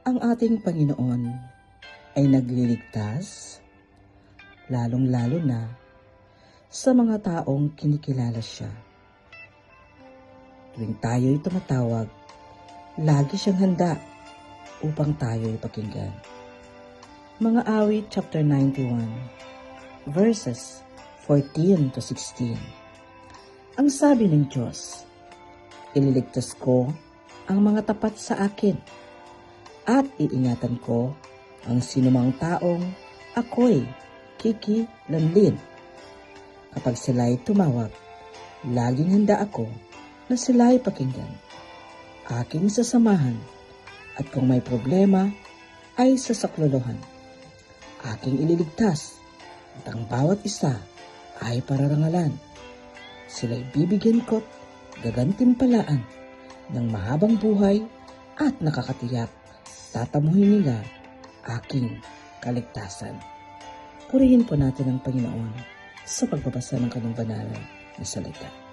Ang ating Panginoon ay nagliligtas, lalong-lalo na sa mga taong kinikilala siya. Tuwing tayo'y tumatawag, lagi siyang handa upang tayo'y pakinggan. Mga Awit chapter 91, verses 14 to 16. Ang sabi ng Diyos, ililigtas ko ang mga tapat sa akin at iingatan ko ang sinumang taong ako'y kikilanlin. Kapag sila'y tumawag, laging handa ako na sila'y pakinggan. Aking sasamahan at kung may problema ay sasaklolohan. Aking ililigtas at ang bawat isa ay pararangalan. Sila'y bibigyan ko't gagantimpalaan ng mahabang buhay at nakakatiyak tatamuhin nila aking kaligtasan. Purihin po natin ang Panginoon sa pagbabasa ng kanyang banal na salita.